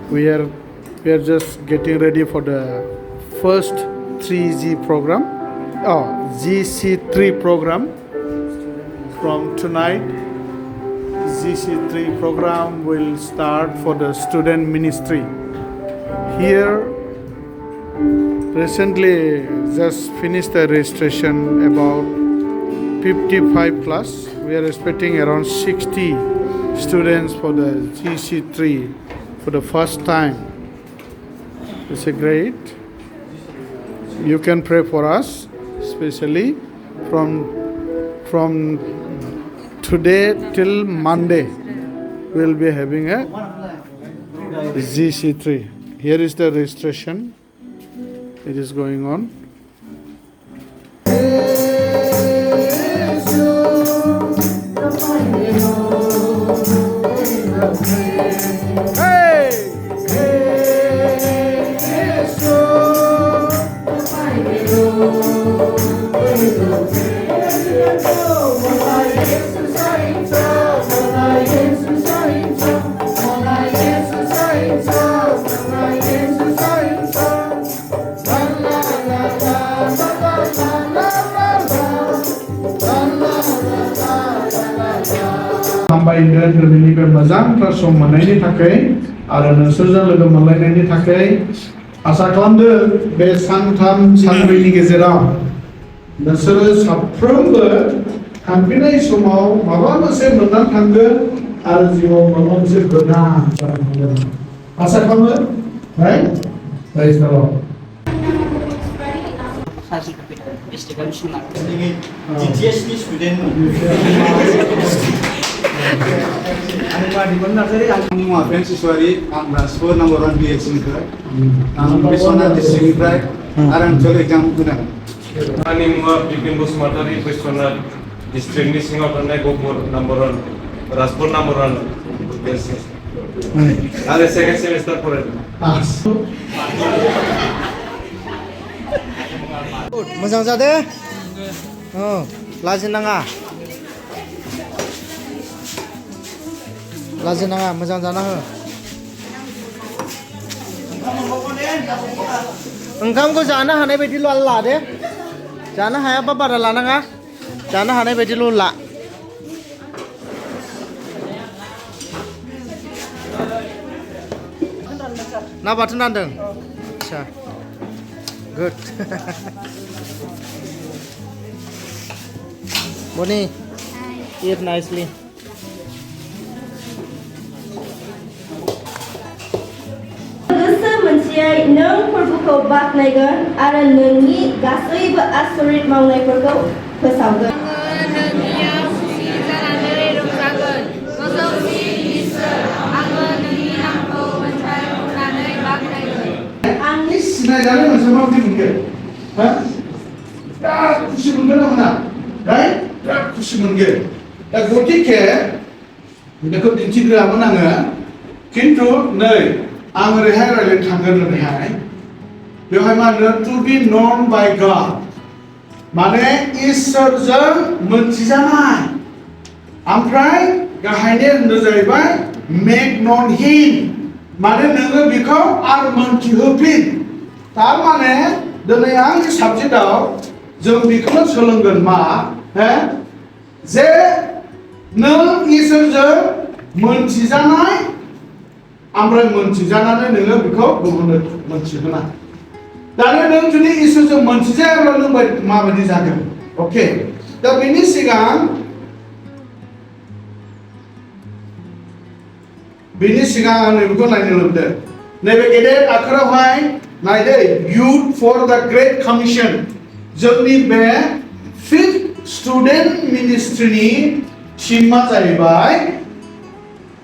We are we are just getting ready for the first 3G program. Oh, GC3 program. From tonight, GC3 program will start for the student ministry. Here, recently just finished the registration about 55 plus. We are expecting around 60 students for the GC3 for the first time. It's a great. You can pray for us, especially from today till Monday. We'll be having a GC3. Here is the registration. It is going on. हामबाय होनदों दिनैनिफ्राय मोजांथार सम मोननायनि थाखाय आरो नोंसोरजों लोगो मोनलायनायनि थाखाय आसा खालामदों बे सानथाम सानब्रैनि गेजेराव नोंसोरो साफ्रोमबो थांफिननाय समाव माबा मोनसे मोननानै थांगोन आरो जिउआव माबा मोनसे गोनां जानानै थांगोन आसा खालामो राइट प्रेज द लर्ड DTSनि स्टुडेन्ट मुङा फ्रेन्स इसवारि आं राजपुर नाम्बार 1 BHनिफ्राय आं बिश्वनाथ डिस्ट्रिक्टनिफ्राय आरो आं टुवेल्भ एग्जाम होदों आंनि मुङा बिपिन बसुमतारी बिश्वनाथ डिस्ट्रिक्टनि सिङाव थानाय गहपुर नाम्बार 1 राजपुर नाम्बार 1 BHनि आरो सेकेन्ड सेमिस्टार फरायदों मोजां जादो लाजिनाङा मोजां जाना हो ओंखामखौ जानो हानाय बायदिल' ला दे जानो हायाबा बारा लानाङा जानो हानाय बायदिल' ला ना बाथोन रानदों आच्छा गुड Bonnie, eat nicely. गोसो मोनसेयै नों फोरबोखौ बाख्नायगोन आरो नोंनि गासैबो आसरित मावनायफोरखौ फोसावगोन। आङो नोंनियाव खुसि जानानै रंजागोन। गोजौनि इसोर, आङो नोंनि नामखौ मोनथाय बुंनानै बाख्नायगोन। आंनि सिनायजानाय मोनसे माबायदि मोनगोन? हा? बिराद खुसि मोनगोन ना मोना? राइट? बिराद खुसि मोनगोन। दा गतिके बेखौ दिन्थिग्रोआमोन आङो खिन्थु नै आं ओरैहाय रायज्लायनो थांगोन ओरैहाय बेवहाय मा होनो टु बि नन बाय गड माने इसोरजों मोनथिजानाय ओमफ्राय गाहायनि होननो जाहैबाय मेक नन हिम माने नोङो बेखौ आरो मोनथिहोफिन थारमाने दिनै आंनि साबजेक्टआव जों बेखौनो सोलोंगोन मा जे नों इसोरजों मोनथिजानाय ओमफ्राय मोनथिजानानै नोङो बेखौ गुबुननो मोनथिहोनाय दानो नों जुदि इसोरजों मोनथिजायाब्ला नों माबायदि जागोन अके दा बेनि सिगां आं नैबेखौ नायनो लुबैदों नैबे गेदेर आखरावहाय नायदो youth for the great commission जोंनि बे फिफ्थ स्टुडेन्ट मिनिस्ट्रिनि टीमा जाहैबाय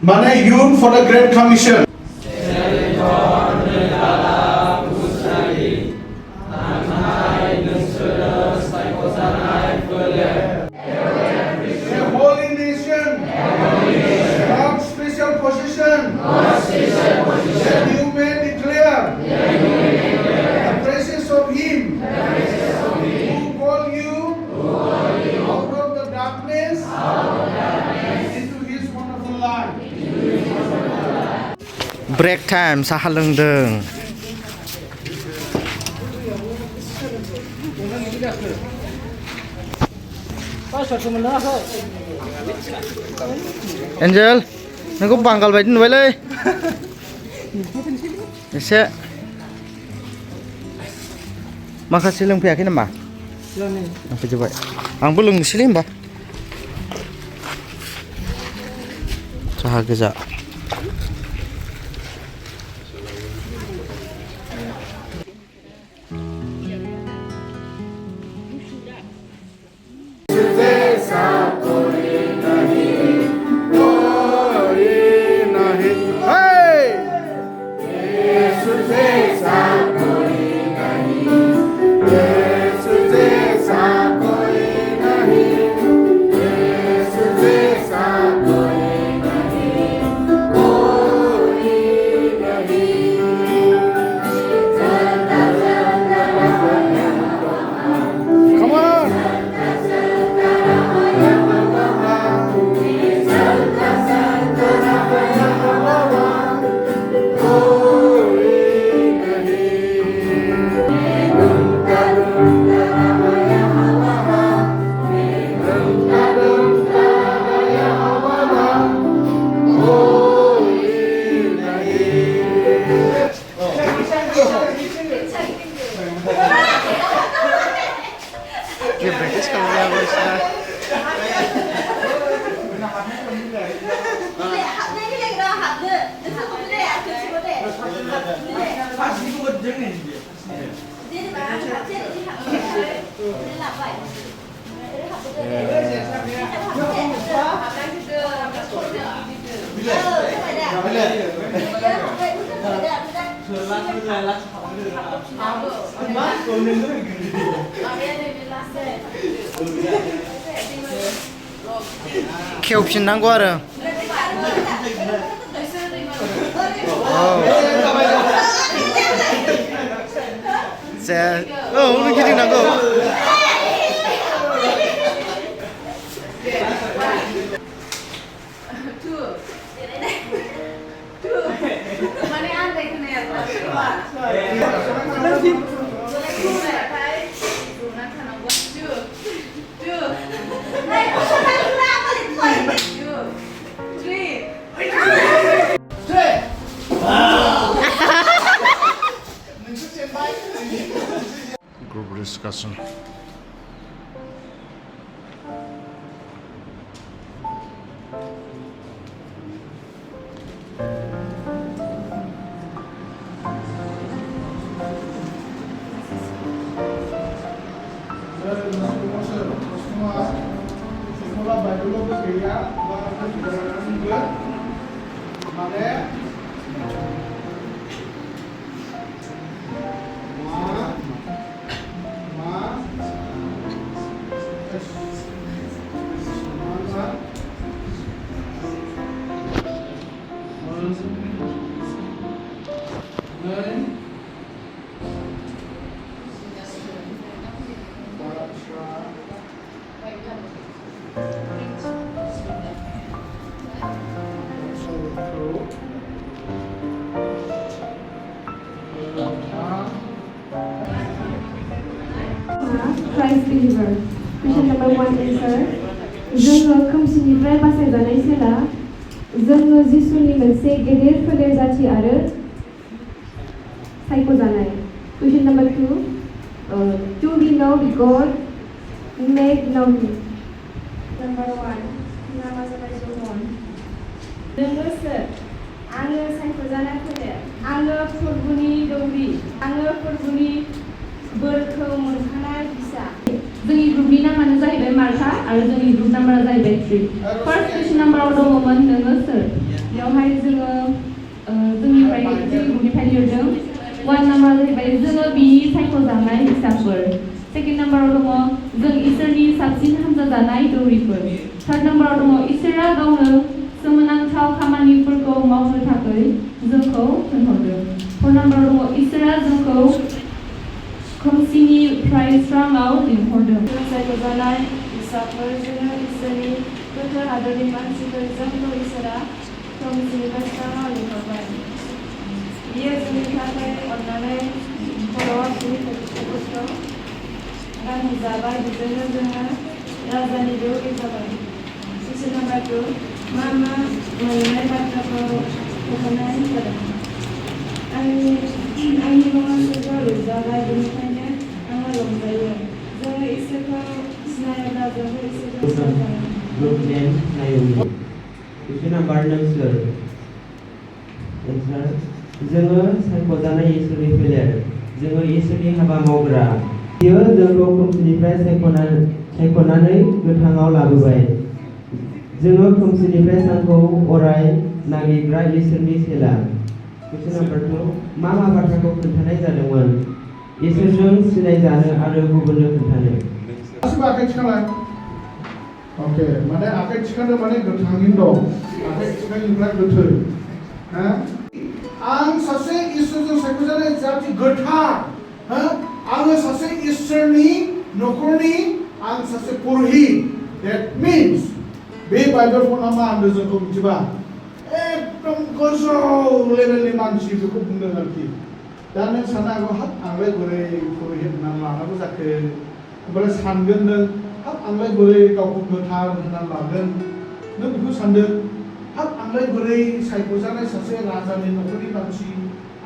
माने youth for the great commission holy nation God's special position that you may declare the praises of him who called you out of the darkness into his wonderful light break time साहा लोंदों Angel नोंखौ बांगाल बायदि नुबायलै एसे माखासे लोंफैयाखै नामा लोंफैजोब्बाय आंबो लोंनोसैलै होमबा साहा गोजा खेवफिननांगौ आरो गिदिंनांगौ Group discussion. Christ believer. Question number 1 answer. जोङो खोमसिनिफ्राय बासायजानाय जेला जोङो जिसुनि मोनसे गेदेर फोलेर जाथि आरो सायख'जानाय. Question number 2. Do we know the God made known? Number 1. नामा जाबाय जन. नोङो सोर? आङो सायख'जानाय फोलेर. आङो फोरबुनि दौरि. आङो फोरबुनि बोरखौ मोनखानाय फिसा. जोंनि ग्रुपनि नामानो जाहैबाय मार्था आरो जोंनि ग्रुप नाम्बारा जाहैबाय 3. फार्स्ट कुइसन नाम्बाराव दङमोन नोङो सोर? बेवहाय जोङो जोंनिफ्राय जोंनि ग्रुपनिफ्राय लिरदों. 1 नाम्बारा जाहैबाय जोङो बिनि सायख'जानाय फिसाफोर. सेकेन्ड नाम्बाराव दङ जों इसोरनि साबसिन हामजा जानाय दौरिफोर. थार्ड नाम्बाराव दङ इसोरा गावनो सोमोनांथाव खामानिफोरखौ मावनो थाखाय जोंखौ थिनहरदों. 4 नाम्बाराव दङ इसोरा जोंखौ खोमसिनिफ्राय स्राङाव लिंहरदों. सायख'जानाय फिसाफोर जोङो इसोरनि गोथार हादरनि मानसिफोर जोंखौ इसोरा खोमसिनिफ्राय स्राङाव लिंहरबाय. जोंनि थाखाय अननानै खर'आव जोंनि खस्थ'खौ रां जाबाय बिदिनो जोङो राजानि बेयाव जाबाय सिसि नाम्बार 2 मा मोननाय बाथ्राखौ खोन्थानाय जादों आंनि मुङा रंजाबाय बेनिखायनो आङो रंजायो जोङो इसोरखौ सिनायोब्ला जोङो इसोरखौ सिनायो Group name Naomi. Question number नोंसोर. Answer. जोङो सायख'जानाय इसोरनि फोलेर. जोङो इसोरनि हाबा मावग्रा. बियो जोंखौ खोमसिनिफ्राय सायख'नानै गोथाङाव लाबोबाय. जोङो खोमसिनिफ्राय सानखौ अराय नागिरग्रा इसोरनि चेला. Question number 2. मा बाथ्राखौ खोन्थानाय जादोंमोन? इसोरजों सिनायजानो आरो गुबुननो खोन्थानो. ओके माने आखाइ थिखांनो माने गोथाङैनो दं आखाइ थिखांनिफ्राय गोथै आं सासे इसोरजों सायख'जानाय जाथि गोथार आङो सासे इसोरनि न'खरनि आं सासे पुरहित that means बे बाइबेलखौ मा होनदों जोंखौ मिथिबा एकदम गोजौ लेभेलनि मानसि बेखौ बुंदों आरोखि दा नों साननो हागौ हाब आंलाय बोरै पुरहित होननानै लानांगौ जाखो ओमफ्राय सानगोन नों हाब आंलाय बोरै गावखौ गोथार होननानै लागोन नों बेखौ सानदों हाब आंलाय बोरै सायख'जानाय सासे राजानि न'खरनि मानसि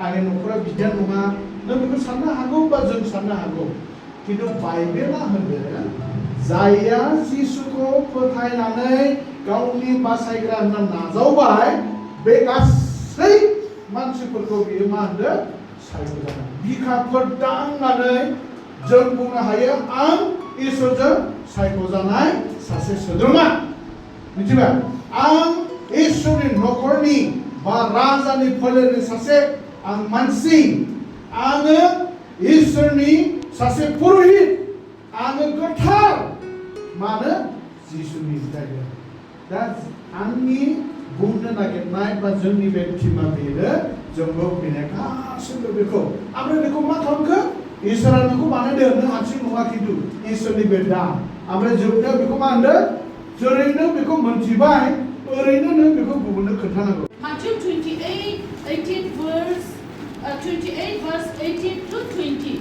आंनि न'खरा बिदिया नङा नों बेखौ साननो हागौ बा जों साननो हागौ खिन्थु बाइबेला होनदों जायया जिसुखौ फोथायनानै गावनि बासायग्रा होनना नाजावबाय बे गासै मानसिफोरखौ बियो मा होनदों सायख'जानाय बिखाफोर दांनानै जों बुंनो हायो आं इसोरजों सायख'जानाय सासे सोद्रोमा मिथिबाय आं इसोरनि न'खरनि बा राजानि फोलेरनि सासे आं मानसि आङो इसोरनि सासे पुरहित आङो गोथार मानो जिसुनि जायगायाव दा आंनि बुंनो नागिरनाय बा जोंनि बे टिमा बेनो जोंबो फैनाय गासैबो बेखौ ओमफ्राय बेखौ मा खालामखो इसोरा नोंखौ बानायदों नों हारसिं नङा खिन्थु इसोरनि बे दान ओमफ्राय जोबनायाव बेखौ मा होनदों जेरैनो बेखौ मोनथिबाय ओरैनो नों बेखौ गुबुननो खोन्थानांगौ Matthew 28 verse 18 to 20.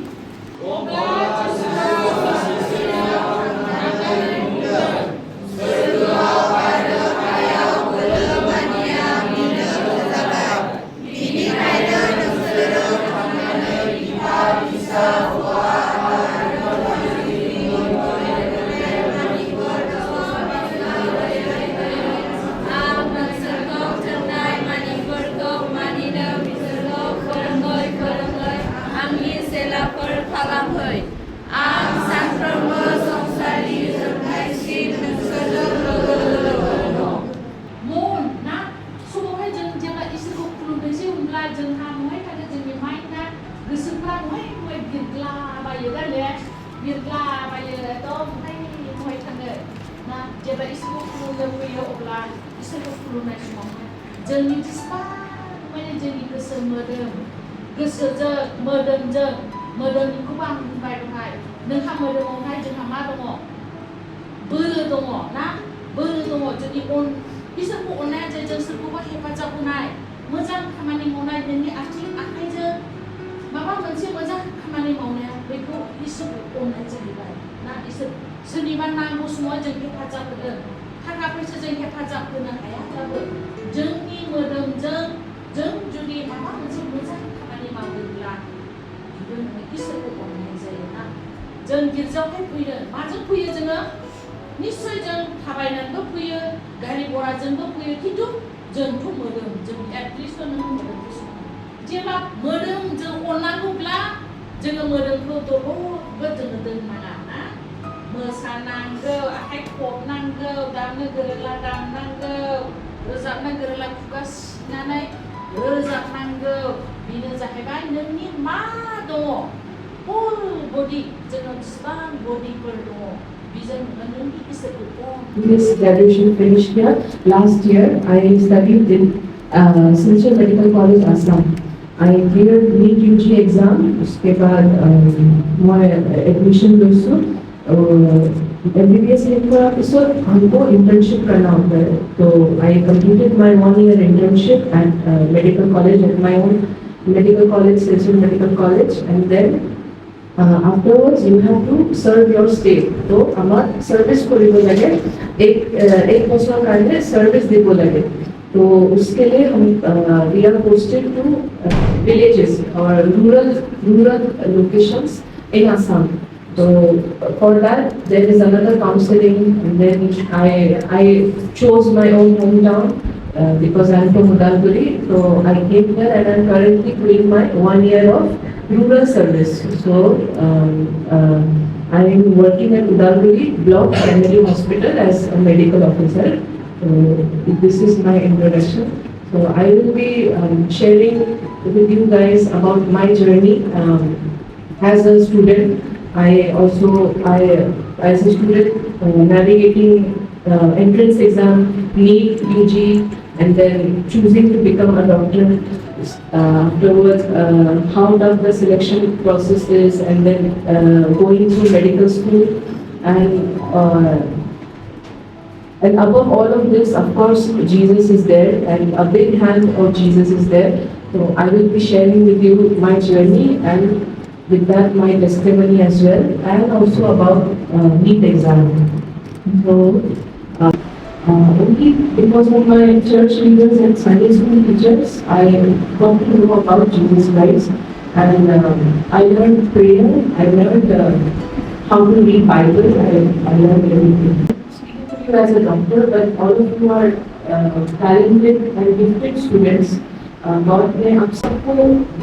जेब्ला इसोरखौ खुलुमनो फैयो अब्ला इसोरखौ खुलुमनाय समावहाय जोंनि जेसेबां माने जोंनि गोसो गोसोजों मोदोमखौबो आं बुंबाय दहाय नोंहा मोदोमावहाय जोंहा मा दङ बोलो दङ ना बोलो दङ जोंनि इसोरखौ अननाया जे जों सोरखौबा हेफाजाब होनाय मोजां खामानि मावनाय नोंनि आथिं आखाइजों माबा मोनसे मोजां खामानि मावनाया बेखौ इसोरखौ अननाय जाहैबाय ना इसोर सोरनिबा नांगौ समाव जों हेफाजाब होदों थाखा फैसा जों हेफाजाब होनो हायाब्लाबो जोंनि मोदोमजों जों जुदि माबा मोनसे मोजां खामानि मावोब्ला इसोरखौ अननाय जायो ना जों गिर्जायावहाय फैदों माजों फैयो जोङो निश्चय जों थाबायनानैबो फैयो गारि घोड़ाजोंबो फैयो खिन्थु जोंथ' मोदोम जों एटलिस्ट नों मोदोमखौ जेब्ला मोदोमजों अननांगौब्ला जोङो मोदोमखौ दलदबो जोङो दोननाङा ना मोसानांगौ आखाइ खबनांगौ दामनो गोरोंला दामनांगौ रोजाबनो गोरोंला खुगा सिनानै रोजाबनांगौ बेनो जाहैबाय नोंनि मा दङ फुल बडि जोङो बेसेबां बडिफोर दङ बेजों नोंनि इसोरखौ This graduation finished here. Last year, I studied in Central Medical College, Assam. I cleared NEET UG exam. उसके बाद मैं admission लूँ MBBS का इस हमको internship करना होता है तो I completed my 1 year internship at medical college at my own medical college, Central Medical College, and then afterwards you have to serve your state. तो हमार सर्विस को लेकर लगे एक बच्चों का है सर्विस देको लगे तो उसके लिए हम we are posted to villages or rural locations in Assam. So for that there is another counseling, and then I chose my own hometown. Because I am from Udalguri, so I came here and I am currently doing my 1 year of rural service. So I am working at Udalguri Block Primary Hospital as a medical officer. So this is my introduction. So I will be sharing with you guys about my journey as a student. As a student navigating entrance exam, NEET, UG, and then choosing to become a doctor. Afterwards, how tough the selection process is, and then going through medical school, and above all of this, of course, Jesus is there, and a big hand of Jesus is there. So I will be sharing with you my journey, and with that my testimony as well, and also about NEET exam. So. Only because of my church leaders and Sunday school teachers, I got to know about Jesus Christ, and I learned prayer, I learned how to read Bible, I learned everything. Speaking to you as a doctor, but all of you are talented and gifted students. God ने आप सबको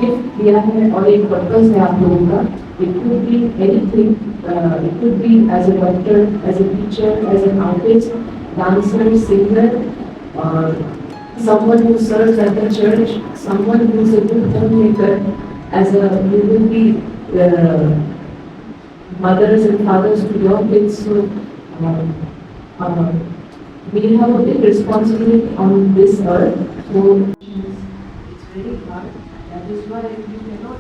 gift दिया है और एक purpose है आप लोगों का. It could be anything. It could be as a doctor, as a teacher, as an artist, dancer, singer, someone who serves at the church, someone who is a good homemaker, you will be mothers and fathers to your kids. So we have a big responsibility on this earth. So it's very hard. That is why you cannot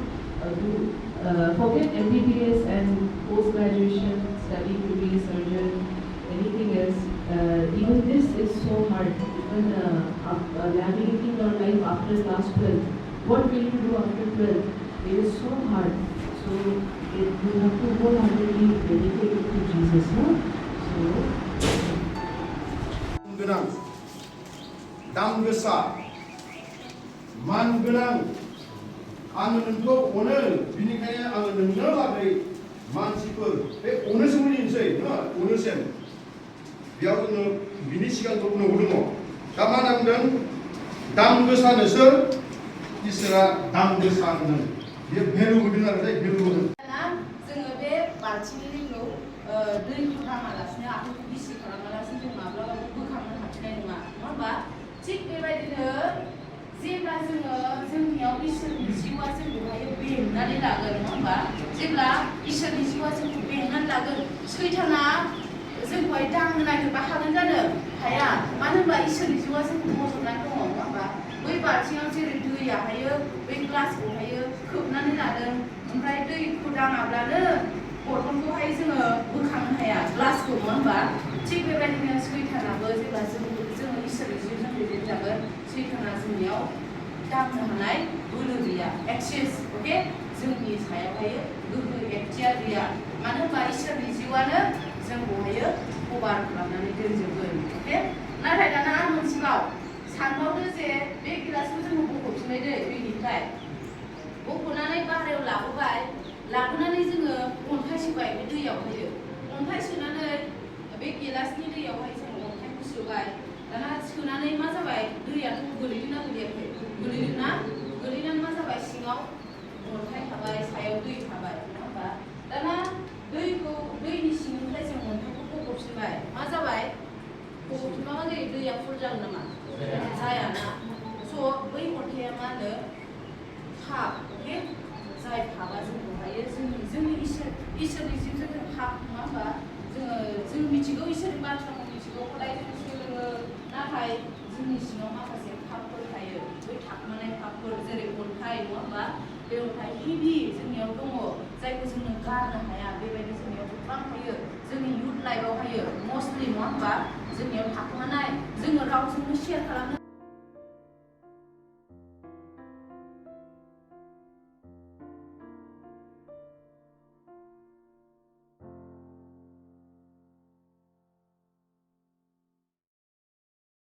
forget MBBS and post-graduation, study to be a surgeon, anything else. Even this is so hard. Even navigating your life after class 12. What will you do after 12? It is so hard. So you have to wholeheartedly dedicate it to Jesus. No? गोनां दाम गोसा मान गोनां आङो नोंखौ अनो बिनिखायनो आङो नोंनो लागै मानसिफोर बे अनोसिम होनोसै ना अनोसिम बेयाव जोङो बिनि सिगां नुबो दङ दा मा नांगोन दाम गोसा नोंसोर इसोरा दाम गोसा होनदों बे भेलु होदों आरो जाय भेलु होदों जोङो बे बाल्थिंनि दैखौ दैखौ नाङालासिनो आखाइखौ गिसि खालामालासिनो जों माब्लाबाबो बोखांनो हाफिननाय नङा होमबा थिग बेबायदिनो जेब्ला जोङो जोंनियाव इसोरनि जिउआ जोंखौहाय बेंनानै लागोन नङा होमबा जेब्ला इसोरनि जिउआ जोंखौ बेंनानै लागोन सैताना जोंखौहाय दांनो नागिरबा हागोन जानो हाया मानो होनबा इसोरनि जिउआ जोंखौ बजबनानै दङ नङा होमबा बै बाल्थिङाव जेरै दैयाहायो बै ग्लासखौहायो खोबनानै लादों ओमफ्राय दैखौ दाङाब्लानो बथलखौहाय जोङो बोखांनो हाया ग्लासखौ नङा होमबा थिग बेबायदिनो सैतानाबो जेब्ला जोङो इसोरनि जिउजों दैदेनजागोन सैताना जोंनियाव दांनो हानाय बोलो गैया एक्सेस अके जोंनि सायावहाय गोहो एक्टियार गैया मानो होनबा इसोरनि जिउआनो जोंखौहायो कभार खालामनानै दोनजोबगोन अके नाथाय दाना आं मोनसेबाव सानबावदो जे बे गिलासखौ जोङो बख'फिनबाय दैनिफ्राय बख'नानै बाहेरायाव लाबोनानै जोङो अन्थाइ सोबाय बे दैयावहायो अन्थाइ सोनानै बे गिलासनि दैयावहाय जों अन्थाइखौ सोबाय दाना सोनानै मा जाबाय दैयाथ' गोलैदोंना गोलैयाखै गोलैनानै मा जाबाय सिङाव अन्थाइ थाबाय सायाव दै थाबाय नङा होमबा दाना दैनि सिंनिफ्राय जों अन्थाइखौ बख'फिनबाय मा जाबाय बख'फिनबा मा जायो दैया फुल जागोन नामा जायाना स' बै अन्थाइया मा होनो पाप अके जाय पापा जोंखौहायो जोंनि इसोरनि जिउजों जों पाप नङा होमबा जों मिथिगौ इसोरनि बाथ्राखौ मिथिगौ हदाय जों सोलोङो नाथाय जोंनि सिङाव माखासे पापफोर थायो बै थाखोमानाय पापफोर जेरै अन्थाइ नङा होमबा बे अन्थाइ हेभि जोंनियाव दङ जायखौ जोङो गारनो हाया बेबायदि जोंनियाव गोबां थायो जोंनि इयुथ लाइफआवहायो मस्टलि नङा होमबा जोंनियाव थाखोमानाय जोङो रावजोंबो शेयार खालामनो